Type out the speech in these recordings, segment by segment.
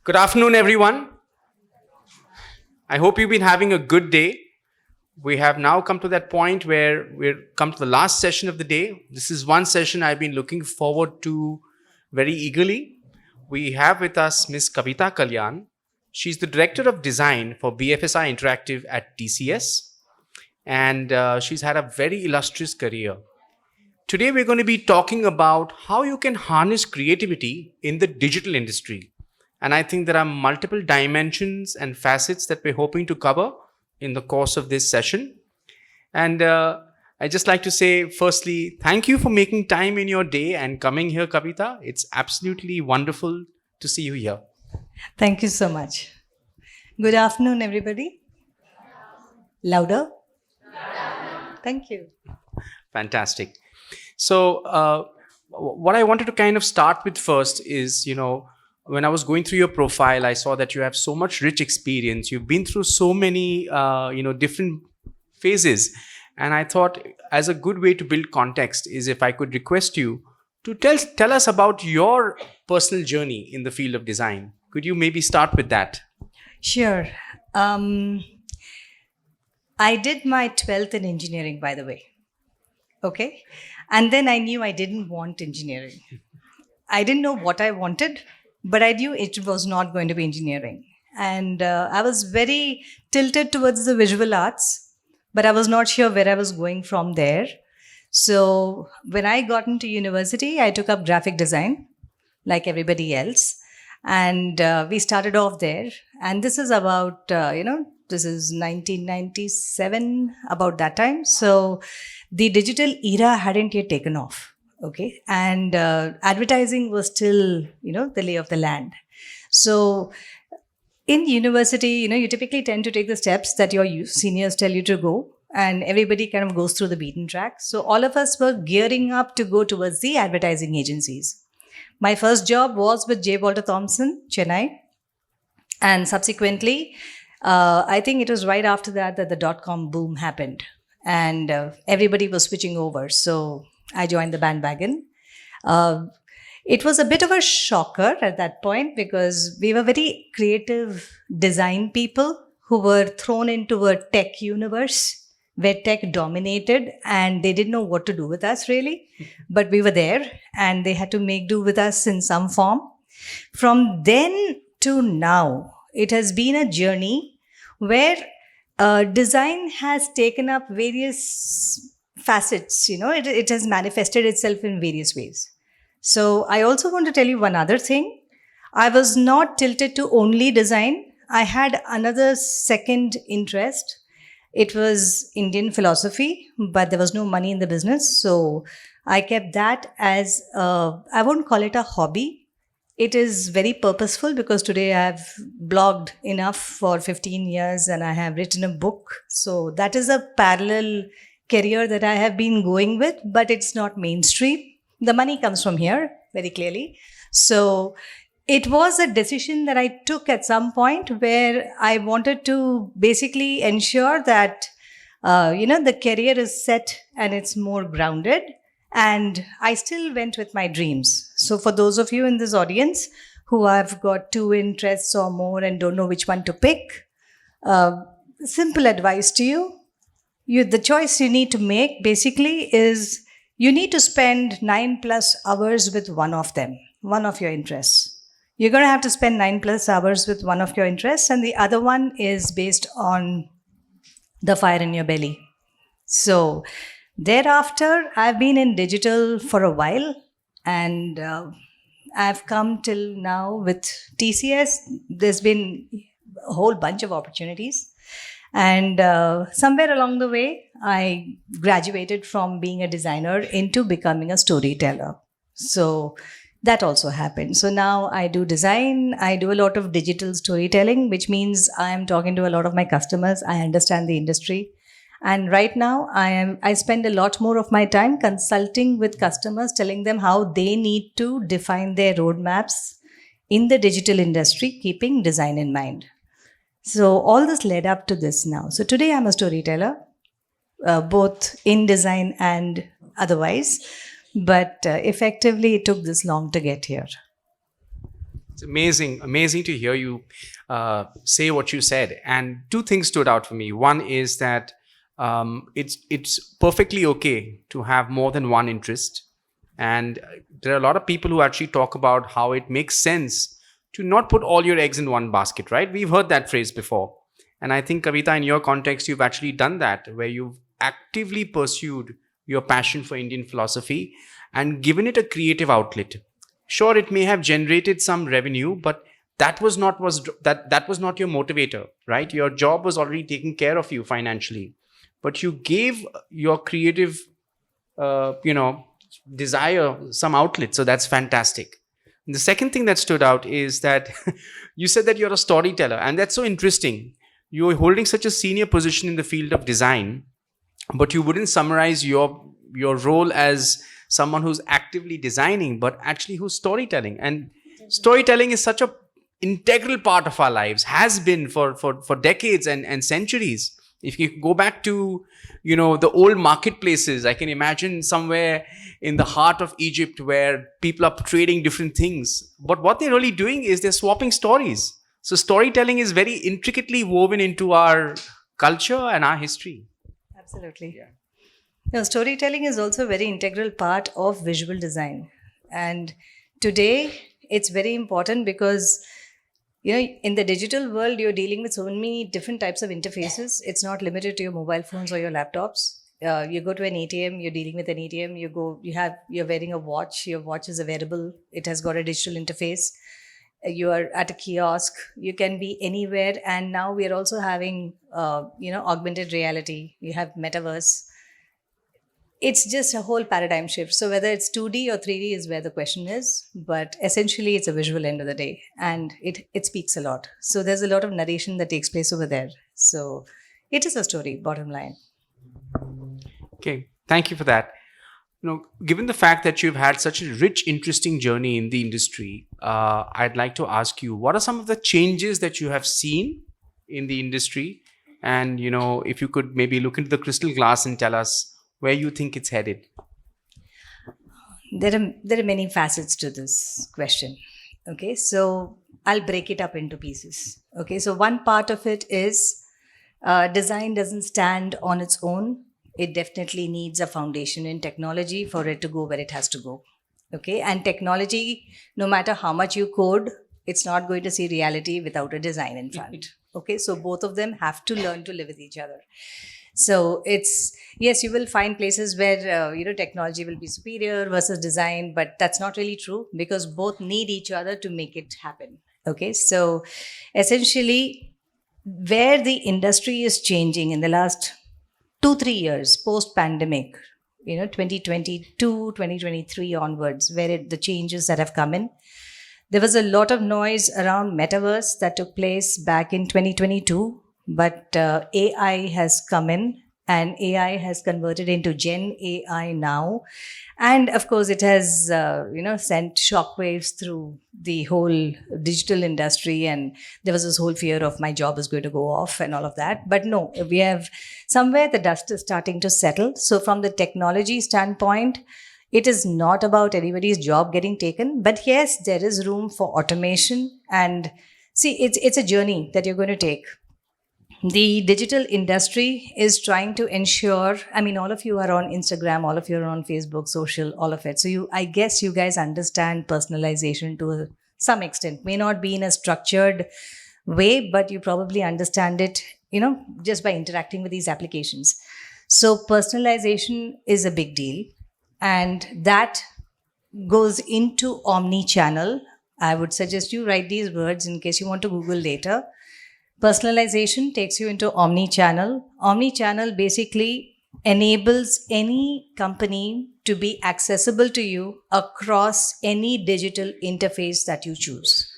Good afternoon, everyone. I hope you've been having a good day. We have now come to that point where we're come to the last session of the day. This is one session I've been looking forward to very eagerly. We have with us Miss Kavitha Kalyan. She's the Director of Design for BFSI Interactive at TCS, and she's had a very illustrious career. Today, we're going to be talking about how you can harness creativity in the digital industry. And I think there are multiple dimensions and facets that we're hoping to cover in the course of this session. And I'd just like to say, firstly, thank you for making time in your day and coming here, Kavitha. It's absolutely wonderful to see you here. Thank you so much. Good afternoon, everybody. Louder? Thank you. Fantastic. So, what I wanted to kind of start with first is, when I was going through your profile, I saw that you have so much rich experience. You've been through so many, different phases. And I thought, as a good way to build context, is if I could request you to tell us about your personal journey in the field of design. Could you maybe start with that? Sure. I did my 12th in engineering, by the way. Okay. And then I knew I didn't want engineering. I didn't know what I wanted, but I knew it was not going to be engineering. And I was very tilted towards the visual arts, but I was not sure where I was going from there. So when I got into university, I took up graphic design like everybody else. And we started off there. And this is about, this is 1997, about that time. So the digital era hadn't yet taken off. Okay. And advertising was still, the lay of the land. So in university, you typically tend to take the steps that your seniors tell you to go. And everybody kind of goes through the beaten track. So all of us were gearing up to go towards the advertising agencies. My first job was with J. Walter Thompson, Chennai. And subsequently, I think it was right after that the dot-com boom happened. And everybody was switching over. So I joined the bandwagon. It was a bit of a shocker at that point because we were very creative design people who were thrown into a tech universe where tech dominated and they didn't know what to do with us really. But we were there and they had to make do with us in some form. From then to now, it has been a journey where design has taken up various facets, it has manifested itself in various ways. So I also want to tell you one other thing. I was not tilted to only design. I had another second interest. It was Indian philosophy, but there was no money in the business. So I kept that as, I won't call it a hobby. It is very purposeful because today I've blogged enough for 15 years and I have written a book. So that is a parallel career that I have been going with, but it's not mainstream. The money comes from here very clearly. So it was a decision that I took at some point where I wanted to basically ensure that, the career is set and it's more grounded. And I still went with my dreams. So for those of you in this audience who have got two interests or more and don't know which one to pick, simple advice to you. The choice you need to make basically is you need to spend 9+ hours with one of them, one of your interests. You're going to have to spend 9+ hours with one of your interests, and the other one is based on the fire in your belly. So thereafter, I've been in digital for a while, and I've come till now with TCS. There's been a whole bunch of opportunities. And somewhere along the way, I graduated from being a designer into becoming a storyteller. So that also happened. So now I do design, I do a lot of digital storytelling, which means I am talking to a lot of my customers. I understand the industry. And right now I spend a lot more of my time consulting with customers, telling them how they need to define their roadmaps in the digital industry, keeping design in mind. So all this led up to this now. So today I'm a storyteller, both in design and otherwise. But effectively, it took this long to get here. It's amazing to hear you say what you said. And two things stood out for me. One is that it's perfectly okay to have more than one interest, and there are a lot of people who actually talk about how it makes sense to not put all your eggs in one basket. Right? We've heard that phrase before, and I think Kavitha, in your context, you've actually done that, where you've actively pursued your passion for Indian philosophy and given it a creative outlet. Sure, it may have generated some revenue, but that was not your motivator, right? Your job was already taking care of you financially, but you gave your creative desire some outlet. So that's fantastic. And the second thing that stood out is that you said that you're a storyteller, and that's so interesting. You're holding such a senior position in the field of design, but you wouldn't summarize your role as someone who's actively designing, but actually who's storytelling. And storytelling is such a integral part of our lives, has been for decades and centuries. If you go back to the old marketplaces, I can imagine somewhere in the heart of Egypt where people are trading different things, but what they're really doing is they're swapping stories. So storytelling is very intricately woven into our culture and our history. Absolutely. Yeah. Now, storytelling is also a very integral part of visual design. And today, it's very important because, in the digital world, you're dealing with so many different types of interfaces. It's not limited to your mobile phones or your laptops. You go to an ATM, you're dealing with an ATM. You're wearing a watch. Your watch is a wearable. It has got a digital interface. You are at a kiosk. You can be anywhere. And now we are also having, augmented reality. You have metaverse. It's just a whole paradigm shift. So whether it's 2D or 3D is where the question is, but essentially it's a visual end of the day, and it speaks a lot. So there's a lot of narration that takes place over there. So it is a story, bottom line. Okay, thank you for that. Given the fact that you've had such a rich, interesting journey in the industry, I'd like to ask you, what are some of the changes that you have seen in the industry? And, if you could maybe look into the crystal glass and tell us where you think it's headed. There are many facets to this question. Okay, so I'll break it up into pieces. Okay, so one part of it is design doesn't stand on its own. It definitely needs a foundation in technology for it to go where it has to go. Okay, and technology, no matter how much you code, it's not going to see reality without a design in front. Okay, so both of them have to learn to live with each other. So yes, you will find places where technology will be superior versus design, but that's not really true because both need each other to make it happen. Okay, so essentially, where the industry is changing in the last 2-3 years post pandemic, 2022, 2023 onwards, where the changes that have come in. There was a lot of noise around metaverse that took place back in 2022. But AI has come in, and AI has converted into Gen AI now. And of course, it has, sent shockwaves through the whole digital industry. And there was this whole fear of my job is going to go off and all of that. But no, we have somewhere the dust is starting to settle. So from the technology standpoint, it is not about anybody's job getting taken. But yes, there is room for automation. And see, it's a journey that you're going to take. The digital industry is trying to ensure, all of you are on Instagram, all of you are on Facebook, social, all of it. So I guess you guys understand personalization to some extent. May not be in a structured way, but you probably understand it, just by interacting with these applications. So personalization is a big deal. And that goes into omni-channel. I would suggest you write these words in case you want to Google later. Personalization takes you into omni-channel. Omni-channel basically enables any company to be accessible to you across any digital interface that you choose.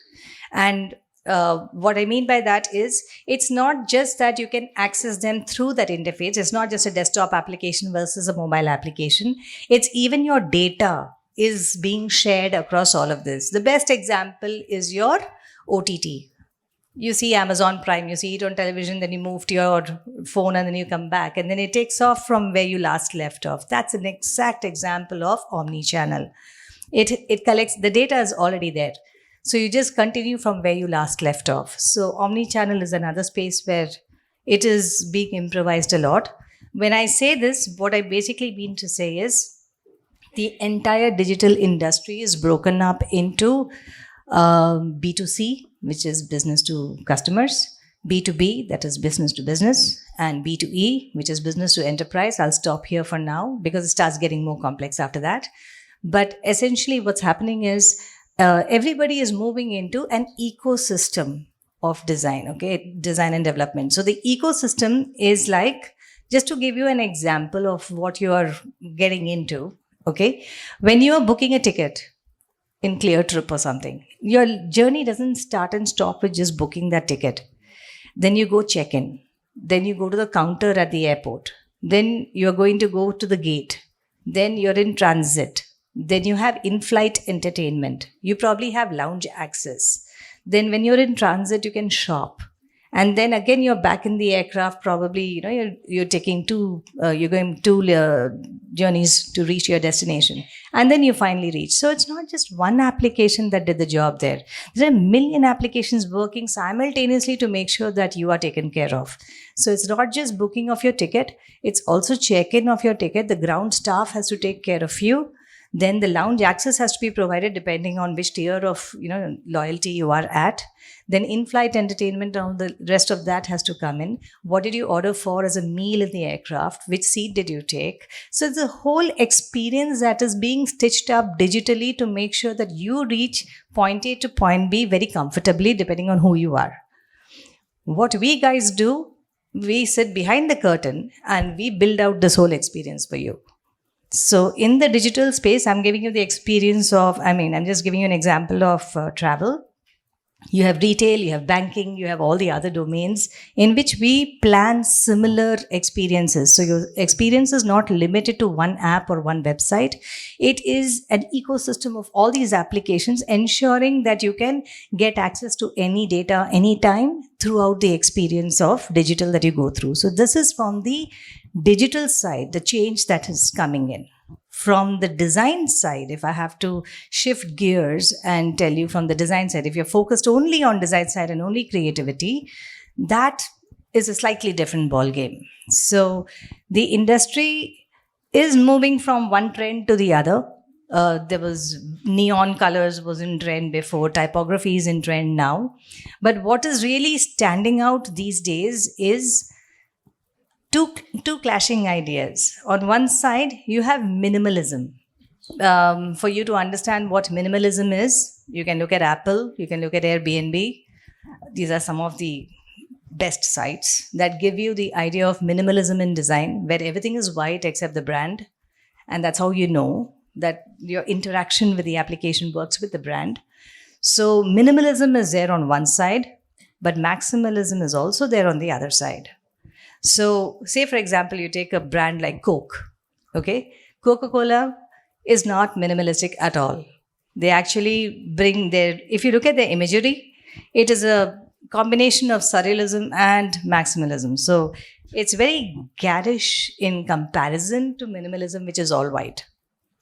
And what I mean by that is, it's not just that you can access them through that interface. It's not just a desktop application versus a mobile application. It's even your data is being shared across all of this. The best example is your OTT. You see Amazon Prime, you see it on television, then you move to your phone and then you come back and then it takes off from where you last left off. That's an exact example of omni-channel. It collects, the data is already there. So you just continue from where you last left off. So omni-channel is another space where it is being improvised a lot. When I say this, what I basically mean to say is the entire digital industry is broken up into B2C, which is business to customers, B2B, that is business to business, and B2E, which is business to enterprise. I'll stop here for now because it starts getting more complex after that. But essentially, what's happening is everybody is moving into an ecosystem of design, okay, design and development. So the ecosystem is like, just to give you an example of what you are getting into, okay, when you are booking a ticket in Clear Trip or something, your journey doesn't start and stop with just booking that ticket. Then you go check in. Then you go to the counter at the airport. Then you're going to go to the gate. Then you're in transit. Then you have in-flight entertainment. You probably have lounge access. Then when you're in transit, you can shop. And then again, you're back in the aircraft. Probably, you're taking you're going two journeys to reach your destination. And then you finally reach. So it's not just one application that did the job there. There are a million applications working simultaneously to make sure that you are taken care of. So it's not just booking of your ticket. It's also check-in of your ticket. The ground staff has to take care of you. Then the lounge access has to be provided depending on which tier of loyalty you are at. Then in-flight entertainment, all the rest of that has to come in. What did you order for as a meal in the aircraft? Which seat did you take? So it's a whole experience that is being stitched up digitally to make sure that you reach point A to point B very comfortably depending on who you are. What we guys do, we sit behind the curtain and we build out this whole experience for you. So in the digital space, I'm giving you the experience of, I'm just giving you an example of travel. You have retail, you have banking, you have all the other domains in which we plan similar experiences. So your experience is not limited to one app or one website. It is an ecosystem of all these applications, ensuring that you can get access to any data anytime throughout the experience of digital that you go through. So this is from the digital side, the change that is coming in. From the design side, if I have to shift gears and tell you from the design side, if you're focused only on design side and only creativity, that is a slightly different ballgame. So the industry is moving from one trend to the other. There was neon colors was in trend before, typography is in trend now. But what is really standing out these days is two clashing ideas. On one side, you have minimalism. For you to understand what minimalism is, you can look at Apple, you can look at Airbnb. These are some of the best sites that give you the idea of minimalism in design, where everything is white except the brand. And that's how you know that your interaction with the application works with the brand. So minimalism is there on one side, but maximalism is also there on the other side. So say, for example, you take a brand like Coke, okay? Coca-Cola is not minimalistic at all. They actually bring if you look at their imagery, it is a combination of surrealism and maximalism. So it's very garish in comparison to minimalism, which is all white.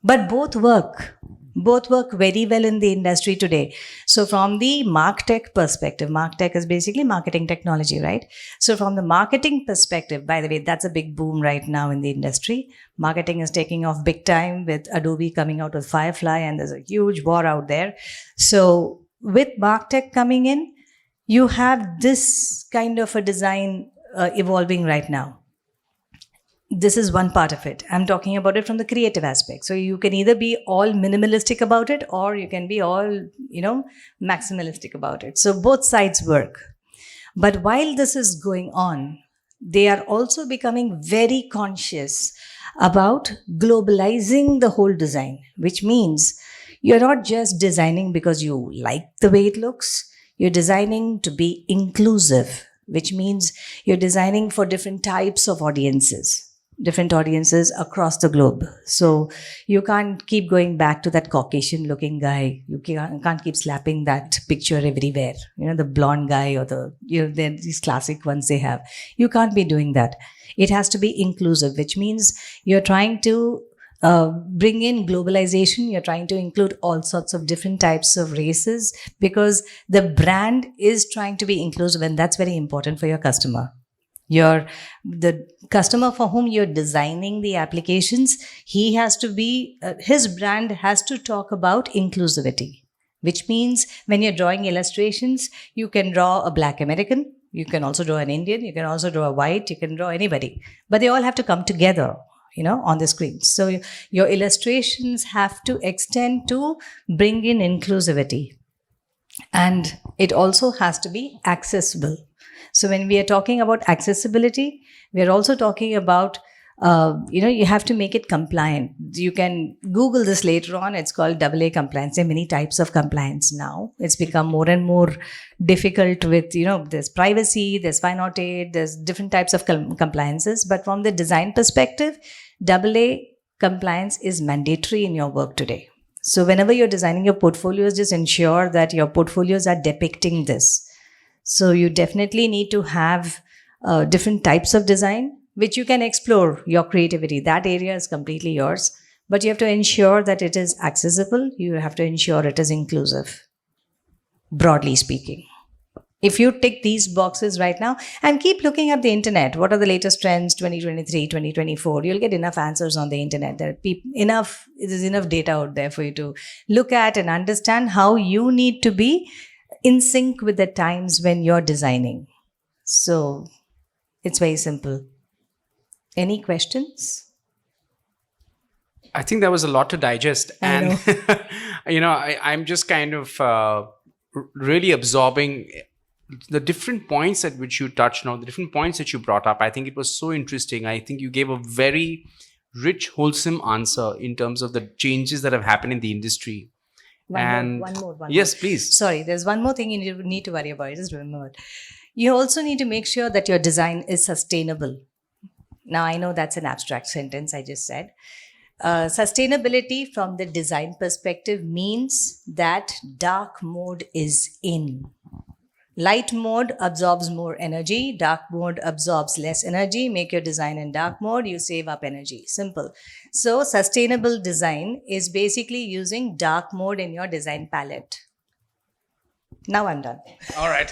But both work very well in the industry today. So from the MarTech perspective, MarTech is basically marketing technology, right? So from the marketing perspective, by the way, that's a big boom right now in the industry. Marketing is taking off big time with Adobe coming out with Firefly, and there's a huge war out there. So with MarTech coming in, you have this kind of a design evolving right now. This is one part of it. I'm talking about it from the creative aspect. So you can either be all minimalistic about it, or you can be all, maximalistic about it. So both sides work. But while this is going on, they are also becoming very conscious about globalizing the whole design, which means you're not just designing because you like the way it looks. You're designing to be inclusive, which means you're designing for different types of audiences across the globe. So you can't keep going back to that Caucasian looking guy. You can't keep slapping that picture everywhere. The blonde guy or these classic ones they have. You can't be doing that. It has to be inclusive, which means you're trying to bring in globalization. You're trying to include all sorts of different types of races because the brand is trying to be inclusive, and that's very important for your customer. The customer for whom you're designing the applications, he has to be his brand has to talk about inclusivity, which means when you're drawing illustrations, you can draw a Black American, you can also draw an Indian, you can also draw a white, you can draw anybody, but they all have to come together, on the screen. So your illustrations have to extend to bring in inclusivity, and it also has to be accessible. So when we are talking about accessibility, we are also talking about, you have to make it compliant. You can Google this later on. It's called AA compliance. There are many types of compliance now. It's become more and more difficult with, there's privacy, there's 508, there's different types of compliances. But from the design perspective, AA compliance is mandatory in your work today. So whenever you're designing your portfolios, just ensure that your portfolios are depicting this. So you definitely need to have different types of design, which you can explore your creativity. That area is completely yours. But you have to ensure that it is accessible. You have to ensure it is inclusive, broadly speaking. If you tick these boxes right now and keep looking at the internet, what are the latest trends 2023, 2024, you'll get enough answers on the internet. There's enough data out there for you to look at and understand how you need to be in sync with the times when you're designing. So it's very simple. Any questions? I think there was a lot to digest. And, I'm just kind of really absorbing the different points at which you touched on, the different points that you brought up. I think it was so interesting. I think you gave a very rich, wholesome answer in terms of the changes that have happened in the industry. One more. Yes, please. Sorry, there's one more thing you need to worry about. Just remember. You also need to make sure that your design is sustainable. Now, I know that's an abstract sentence I just said. Sustainability from the design perspective means that dark mode is in. Light mode absorbs more energy. Dark mode absorbs less energy. Make your design in dark mode. You save up energy. Simple. So sustainable design is basically using dark mode in your design palette. Now I'm done. All right.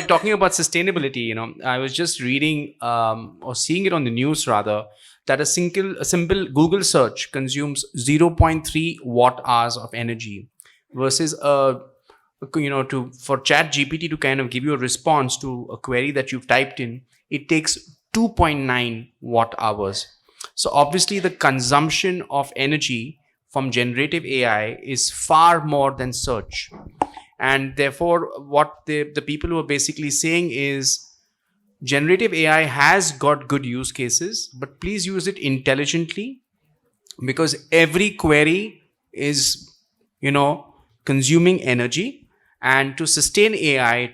Talking about sustainability, I was just reading or seeing it on the news rather, that a simple Google search consumes 0.3 watt hours of energy versus for Chat GPT to kind of give you a response to a query that you've typed in, it takes 2.9 watt hours. So obviously the consumption of energy from generative AI is far more than search. And therefore, what the people who are basically saying is generative AI has got good use cases, but please use it intelligently, because every query is, consuming energy. And to sustain AI,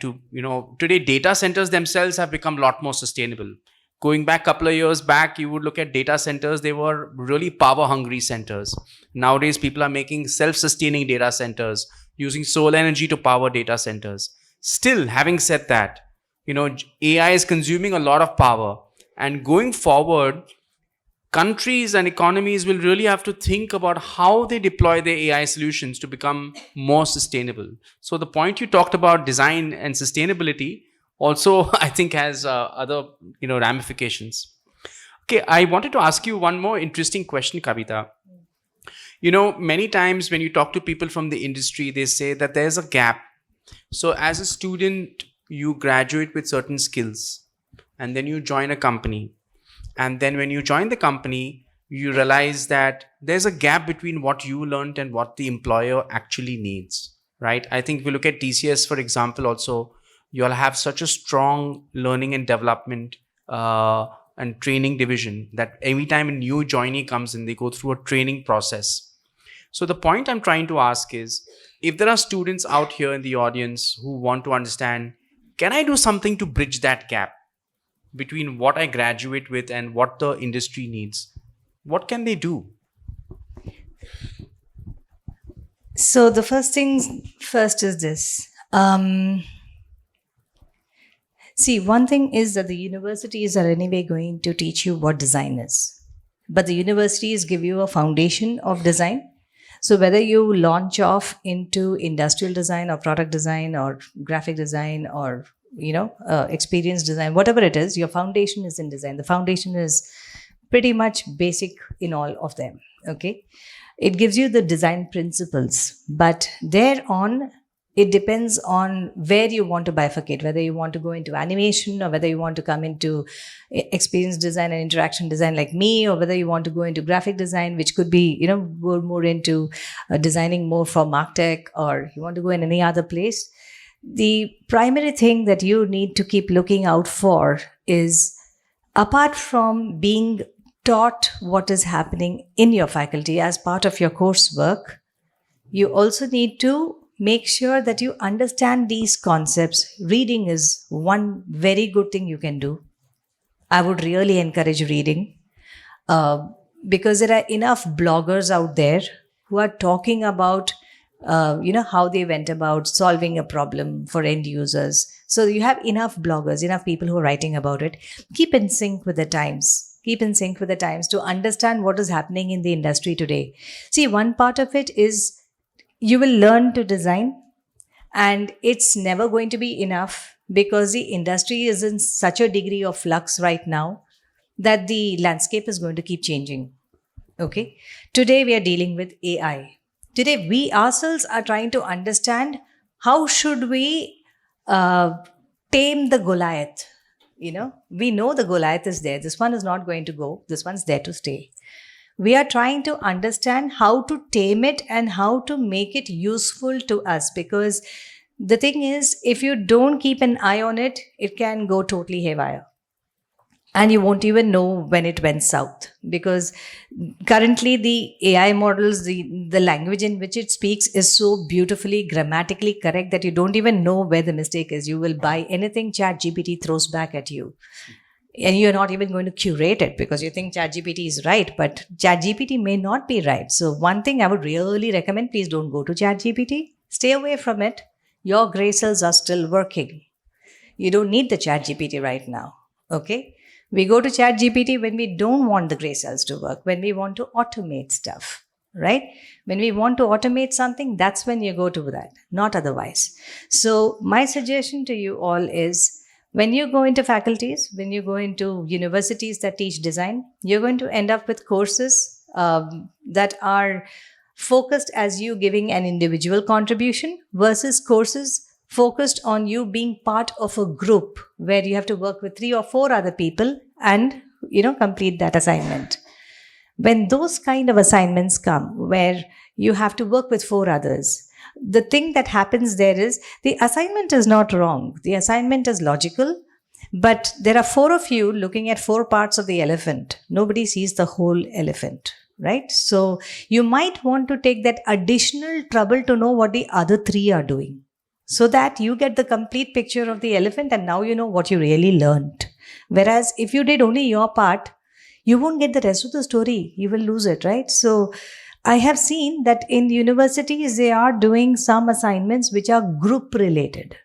today data centers themselves have become a lot more sustainable. Going back a couple of years back, you would look at data centers, they were really power hungry centers. Nowadays, people are making self-sustaining data centers, using solar energy to power data centers. Still, having said that, AI is consuming a lot of power. And going forward, countries and economies will really have to think about how they deploy their AI solutions to become more sustainable. So the point you talked about, design and sustainability, also I think has other ramifications. Okay, I wanted to ask you one more interesting question, Kavitha. Many times when you talk to people from the industry, they say that there's a gap. So as a student, you graduate with certain skills and then you join a company. And then when you join the company, you realize that there's a gap between what you learned and what the employer actually needs, right? I think if you look at TCS, for example, also, you'll have such a strong learning and development and training division that every time a new joinee comes in, they go through a training process. So the point I'm trying to ask is, if there are students out here in the audience who want to understand, can I do something to bridge that gap between what I graduate with and what the industry needs? What can they do? So the first things first is this. See, one thing is that the universities are anyway going to teach you what design is. but the universities give you a foundation of design. So whether you launch off into industrial design or product design or graphic design or experience design, whatever it is, your foundation is in design. The foundation is pretty much basic in all of them. Okay, it gives you the design principles, but thereon it depends on where you want to bifurcate, whether you want to go into animation or whether you want to come into experience design and interaction design like me, or whether you want to go into graphic design, which could be, go more into designing more for MarTech, or you want to go in any other place. The primary thing that you need to keep looking out for is, apart from being taught what is happening in your faculty as part of your coursework, you also need to make sure that you understand these concepts. Reading is one very good thing you can do. I would really encourage reading because there are enough bloggers out there who are talking about, how they went about solving a problem for end users. So you have enough bloggers, enough people who are writing about it. Keep in sync with the times. Keep in sync with the times to understand what is happening in the industry today. See, one part of it is you will learn to design, and it's never going to be enough because the industry is in such a degree of flux right now that the landscape is going to keep changing. Okay. Today we are dealing with AI. Today we ourselves are trying to understand how should we tame the Goliath. We know the Goliath is there. This one is not going to go. This one's there to stay. We are trying to understand how to tame it and how to make it useful to us, because the thing is, if you don't keep an eye on it, it can go totally haywire. And you won't even know when it went south, because currently the AI models, the language in which it speaks is so beautifully grammatically correct that you don't even know where the mistake is. You will buy anything ChatGPT throws back at you. And you're not even going to curate it because you think ChatGPT is right, but ChatGPT may not be right. So one thing I would really recommend, please don't go to ChatGPT. Stay away from it. Your gray cells are still working. You don't need the ChatGPT right now. Okay? We go to ChatGPT when we don't want the gray cells to work, when we want to automate stuff, right? When we want to automate something, that's when you go to that, not otherwise. So my suggestion to you all is, when you go into faculties, when you go into universities that teach design, you're going to end up with courses that are focused as you giving an individual contribution versus courses focused on you being part of a group where you have to work with 3 or 4 other people and, complete that assignment. When those kind of assignments come where you have to work with 4 others, the thing that happens there is the assignment is not wrong. The assignment is logical, but there are 4 of you looking at 4 parts of the elephant. Nobody sees the whole elephant, right? So you might want to take that additional trouble to know what the other 3 are doing, so that you get the complete picture of the elephant and now you know what you really learned. Whereas if you did only your part, you won't get the rest of the story. You will lose it, right? So I have seen that in universities, they are doing some assignments which are group related.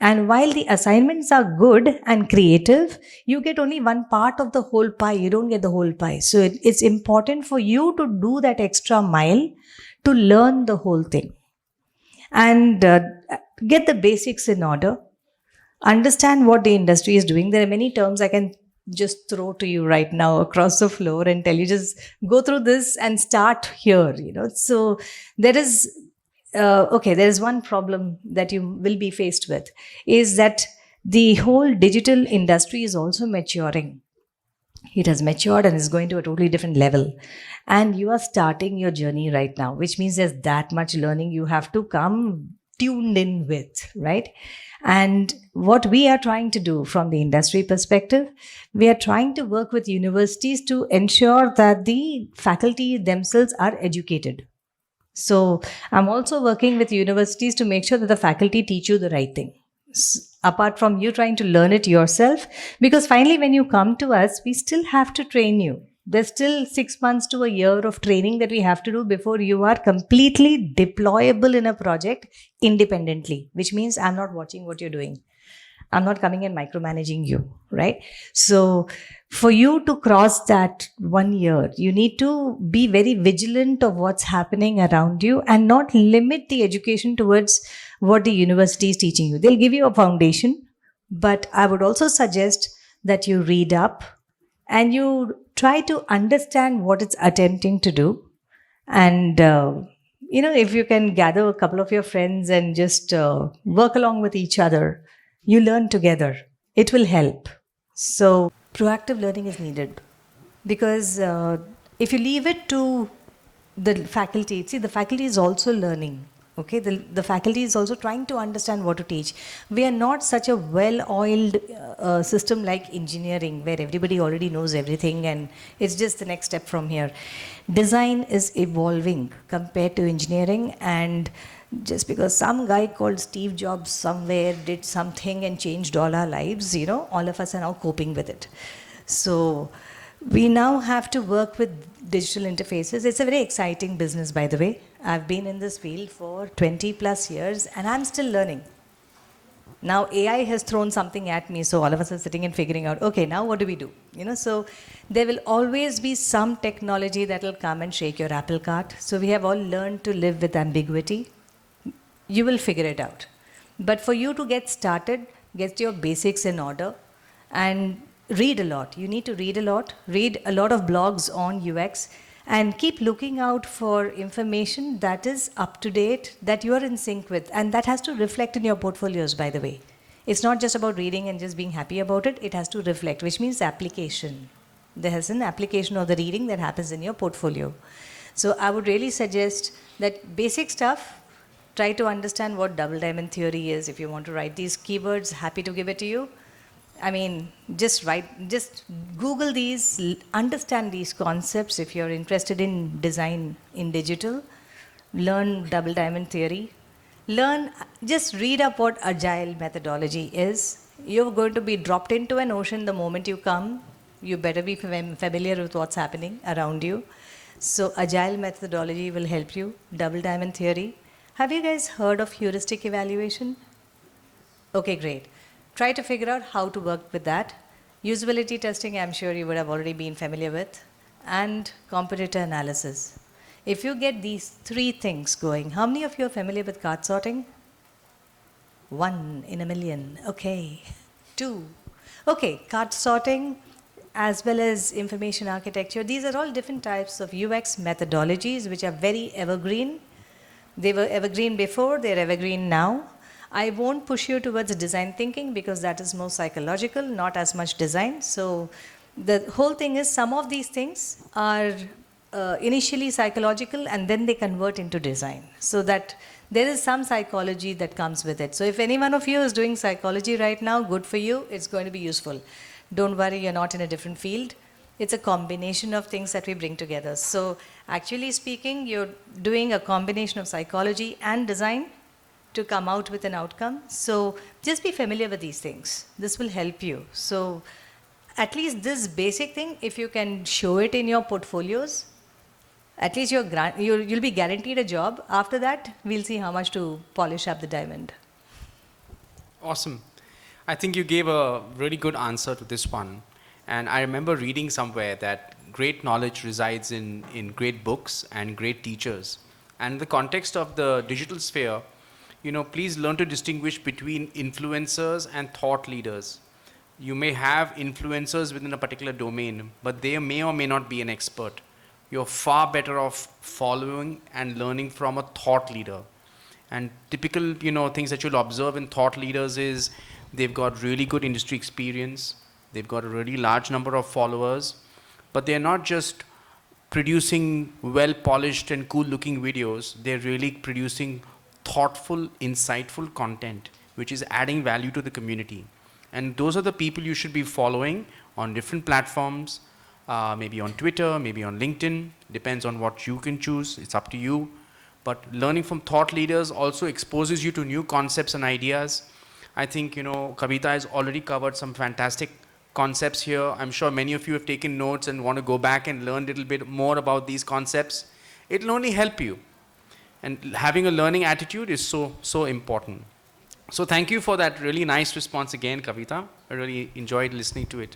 And while the assignments are good and creative, you get only one part of the whole pie. You don't get the whole pie. So it's important for you to do that extra mile to learn the whole thing. And get the basics in order. Understand what the industry is doing. There are many terms I can just throw to you right now across the floor and tell you, just go through this and start here, So there is, there is one problem that you will be faced with, is that the whole digital industry is also maturing. It has matured and is going to a totally different level. And you are starting your journey right now, which means there's that much learning you have to come tuned in with, right? And what we are trying to do from the industry perspective, we are trying to work with universities to ensure that the faculty themselves are educated. So I'm also working with universities to make sure that the faculty teach you the right thing, apart from you trying to learn it yourself, because finally when you come to us, we still have to train you. There's still 6 months to a year of training that we have to do before you are completely deployable in a project independently, which means I'm not watching what you're doing. I'm not coming and micromanaging you, right? So for you to cross that 1 year, you need to be very vigilant of what's happening around you and not limit the education towards what the university is teaching you. They'll give you a foundation, but I would also suggest that you read up and you try to understand what it's attempting to do. And if you can gather a couple of your friends and just work along with each other, you learn together. It will help. So proactive learning is needed, because if you leave it to the faculty, see, the faculty is also learning. Okay, the faculty is also trying to understand what to teach. We are not such a well-oiled system like engineering, where everybody already knows everything and it's just the next step from here. Design is evolving compared to engineering, and just because some guy called Steve Jobs somewhere did something and changed all our lives, all of us are now coping with it. So we now have to work with digital interfaces. It's a very exciting business, by the way. I've been in this field for 20 plus years and I'm still learning. Now AI has thrown something at me, so all of us are sitting and figuring out, okay, now what do we do? So there will always be some technology that will come and shake your apple cart. So we have all learned to live with ambiguity. You will figure it out. But for you to get started, get your basics in order and read a lot. You need to read a lot of blogs on UX, and keep looking out for information that is up to date, that you are in sync with, and that has to reflect in your portfolios, by the way. It's not just about reading and just being happy about it. It has to reflect, which means application. There is an application of the reading that happens in your portfolio. So I would really suggest that basic stuff, try to understand what double diamond theory is. If you want to write these keywords, happy to give it to you. I mean, just Google these, understand these concepts. If you're interested in design in digital, learn double diamond theory. Just read up what agile methodology is. You're going to be dropped into an ocean the moment you come. You better be familiar with what's happening around you. So agile methodology will help you. Double diamond theory. Have you guys heard of heuristic evaluation? Okay, great. Try to figure out how to work with that. Usability testing, I'm sure you would have already been familiar with. And competitor analysis. If you get these 3 things going, how many of you are familiar with card sorting? 1 in a million. Okay. 2. Okay, card sorting as well as information architecture. These are all different types of UX methodologies which are very evergreen. They were evergreen before, they're evergreen now. I won't push you towards design thinking because that is more psychological, not as much design. So the whole thing is, some of these things are initially psychological and then they convert into design. So that there is some psychology that comes with it. So if any one of you is doing psychology right now, good for you, it's going to be useful. Don't worry, you're not in a different field. It's a combination of things that we bring together. So actually speaking, you're doing a combination of psychology and design to come out with an outcome. So just be familiar with these things. This will help you. So at least this basic thing, if you can show it in your portfolios, at least you'll be guaranteed a job. After that, we'll see how much to polish up the diamond. Awesome. I think you gave a really good answer to this one. And I remember reading somewhere that great knowledge resides in great books and great teachers. And in the context of the digital sphere, please learn to distinguish between influencers and thought leaders. You may have influencers within a particular domain, but they may or may not be an expert. You're far better off following and learning from a thought leader. And typical, things that you'll observe in thought leaders is they've got really good industry experience, they've got a really large number of followers, but they're not just producing well-polished and cool-looking videos, they're really producing thoughtful, insightful content, which is adding value to the community. And those are the people you should be following on different platforms, maybe on Twitter, maybe on LinkedIn, depends on what you can choose, it's up to you. But learning from thought leaders also exposes you to new concepts and ideas. I think, Kavitha has already covered some fantastic concepts here. I'm sure many of you have taken notes and want to go back and learn a little bit more about these concepts. It'll only help you. And having a learning attitude is so important. So thank you for that really nice response again, Kavitha. I really enjoyed listening to it.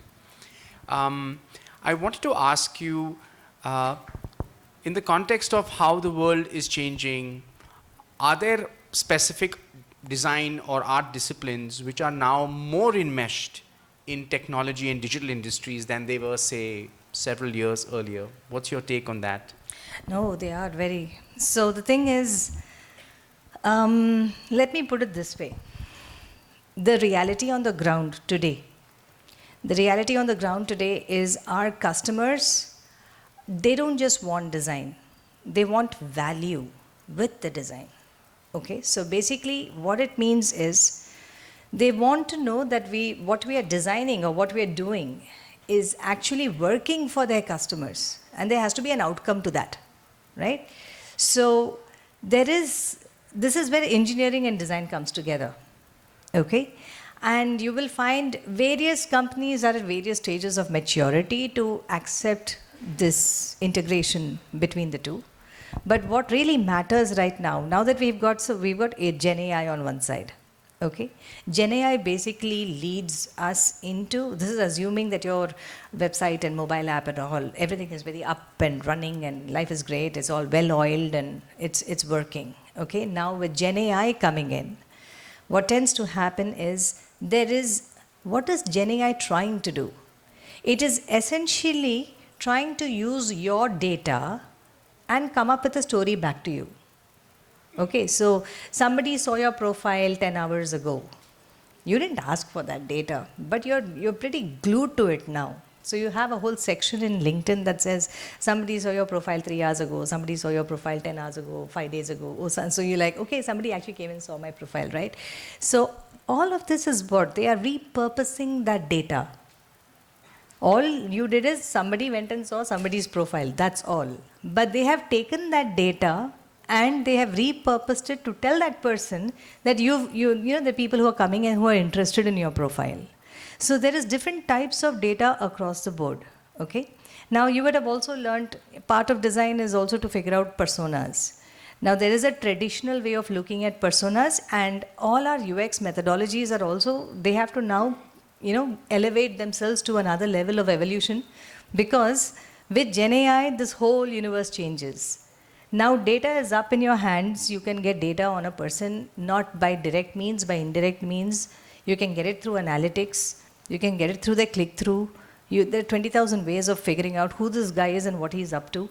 I wanted to ask you, uh, in the context of how the world is changing, are there specific design or art disciplines which are now more enmeshed in technology and digital industries than they were, say, several years earlier? What's your take on that? No, they are very. So the thing is, let me put it this way. The reality on the ground today, is our customers, they don't just want design, they want value with the design. Okay, so basically what it means is they want to know that what we are designing or what we are doing is actually working for their customers, and there has to be an outcome to that, right? So this is where engineering and design comes together. Okay, and you will find various companies are at various stages of maturity to accept this integration between the two. But what really matters right now that we've got a Gen AI on one side. Okay, Gen AI basically leads us into, this is assuming that your website and mobile app and all, everything is very up and running and life is great, it's all well oiled and it's working. Okay, now with Gen AI coming in, what tends to happen is what is Gen AI trying to do? It is essentially trying to use your data and come up with a story back to you. Okay, so somebody saw your profile 10 hours ago. You didn't ask for that data, but you're pretty glued to it now. So you have a whole section in LinkedIn that says somebody saw your profile 3 hours ago, somebody saw your profile 10 hours ago, 5 days ago. So you're like, okay, somebody actually came and saw my profile, right? So all of this is what they are repurposing that data. All you did is somebody went and saw somebody's profile, that's all. But they have taken that data and they have repurposed it to tell that person that you know the people who are coming and who are interested in your profile. So there is different types of data across the board. Okay. Now you would have also learned part of design is also to figure out personas. Now there is a traditional way of looking at personas, and all our UX methodologies are also, they have to now elevate themselves to another level of evolution, because with Gen AI this whole universe changes. Now data is up in your hands. You can get data on a person not by direct means, by indirect means. You can get it through analytics. You can get it through the click-through. There are 20,000 ways of figuring out who this guy is and what he's up to.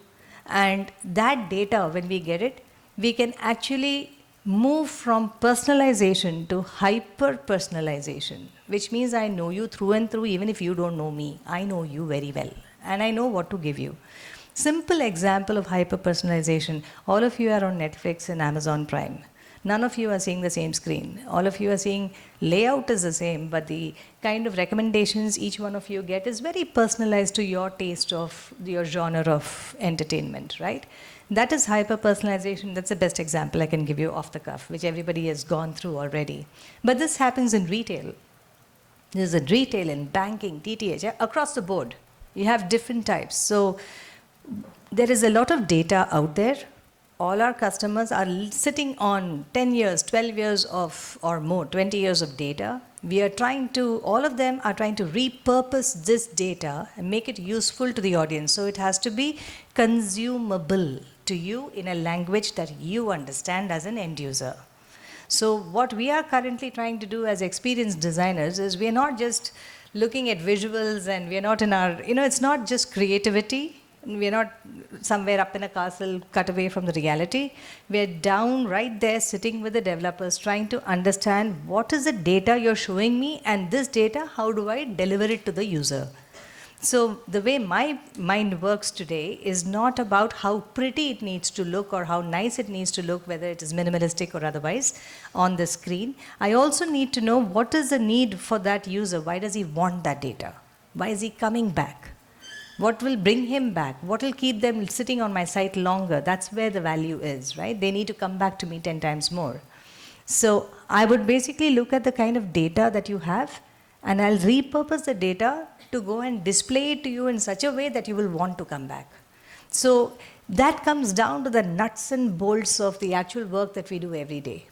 And that data, when we get it, we can actually move from personalization to hyper-personalization, which means I know you through and through, even if you don't know me. I know you very well, and I know what to give you. Simple example of hyper-personalization. All of you are on Netflix and Amazon Prime. None of you are seeing the same screen. All of you are seeing, layout is the same, but the kind of recommendations each one of you get is very personalized to your taste of your genre of entertainment, right? That is hyper-personalization. That's the best example I can give you off the cuff, which everybody has gone through already. But this happens in retail. There's a retail in banking, TTH, across the board. You have different types. So there is a lot of data out there. All our customers are sitting on 10 years, 12 years of, or more, 20 years of data. All of them are trying to repurpose this data and make it useful to the audience. So it has to be consumable to you in a language that you understand as an end user. So what we are currently trying to do as experienced designers is we are not just looking at visuals, and we are not in our, it's not just creativity. We're not somewhere up in a castle cut away from the reality. We're down right there sitting with the developers trying to understand what is the data you're showing me, and this data, how do I deliver it to the user? So the way my mind works today is not about how pretty it needs to look or how nice it needs to look, whether it is minimalistic or otherwise on the screen. I also need to know what is the need for that user. Why does he want that data? Why is he coming back? What will bring him back? What will keep them sitting on my site longer? That's where the value is, right? They need to come back to me 10 times more. So I would basically look at the kind of data that you have, and I'll repurpose the data to go and display it to you in such a way that you will want to come back. So that comes down to the nuts and bolts of the actual work that we do every day.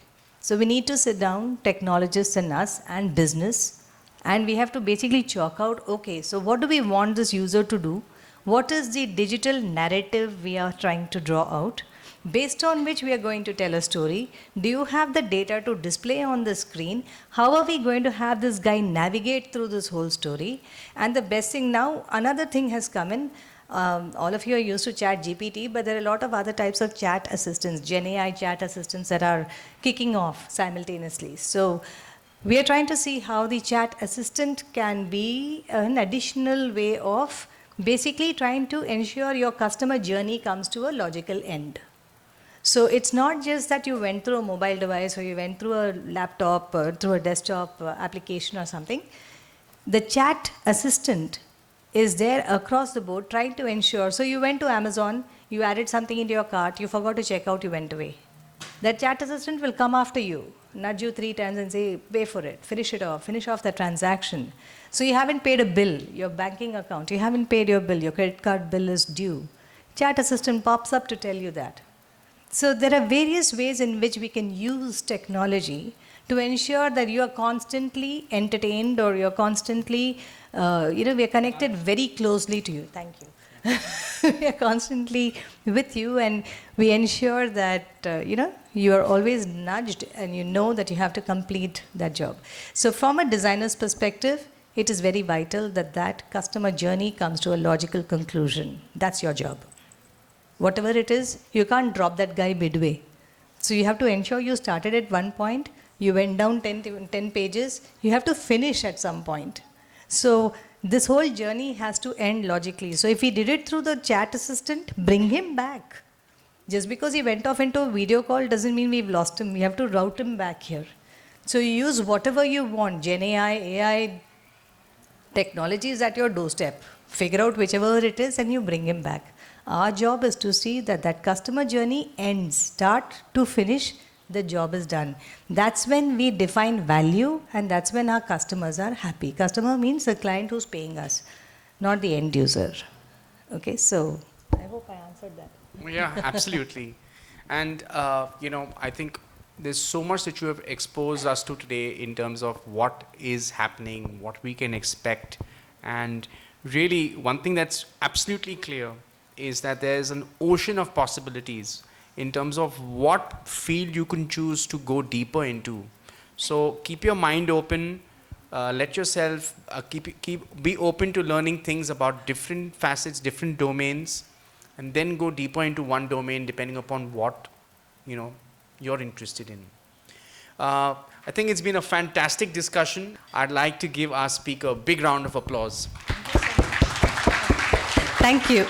So we need to sit down, technologists and us and business, and we have to basically chalk out, okay, so what do we want this user to do? What is the digital narrative we are trying to draw out? Based on which we are going to tell a story. Do you have the data to display on the screen? How are we going to have this guy navigate through this whole story? And the best thing now, another thing has come in. All of you are used to chat GPT, but there are a lot of other types of chat assistants, Gen AI chat assistants that are kicking off simultaneously. So we are trying to see how the chat assistant can be an additional way of basically trying to ensure your customer journey comes to a logical end. So it's not just that you went through a mobile device or you went through a laptop or through a desktop application or something. The chat assistant is there across the board trying to ensure. So you went to Amazon, you added something into your cart, you forgot to check out, you went away. That chat assistant will come after you, nudge you 3 times and say, pay for it, finish off the transaction. So you haven't paid a bill, your banking account, you haven't paid your bill, your credit card bill is due. Chat assistant pops up to tell you that. So there are various ways in which we can use technology to ensure that you are constantly entertained or you're constantly, we are connected very closely to you. Thank you. We are constantly with you and we ensure that, you are always nudged and you know that you have to complete that job. So from a designer's perspective, it is very vital that that customer journey comes to a logical conclusion. That's your job. Whatever it is, you can't drop that guy midway. So you have to ensure you started at one point, you went down 10 pages, you have to finish at some point. So this whole journey has to end logically. So if he did it through the chat assistant, bring him back. Just because he went off into a video call doesn't mean we've lost him. We have to route him back here. So you use whatever you want, Gen AI, technology is at your doorstep. Figure out whichever it is and you bring him back. Our job is to see that that customer journey ends, start to finish, the job is done. That's when we define value and that's when our customers are happy. Customer means the client who's paying us, not the end user. Okay, so I hope I answered that. Yeah, absolutely. And, I think there's so much that you have exposed us to today in terms of what is happening, what we can expect. And really, one thing that's absolutely clear is that there's an ocean of possibilities in terms of what field you can choose to go deeper into. So keep your mind open, let yourself be open to learning things about different facets, different domains, and then go deeper into one domain depending upon what you're interested in. I think it's been a fantastic discussion. I'd like to give our speaker a big round of applause. Thank you.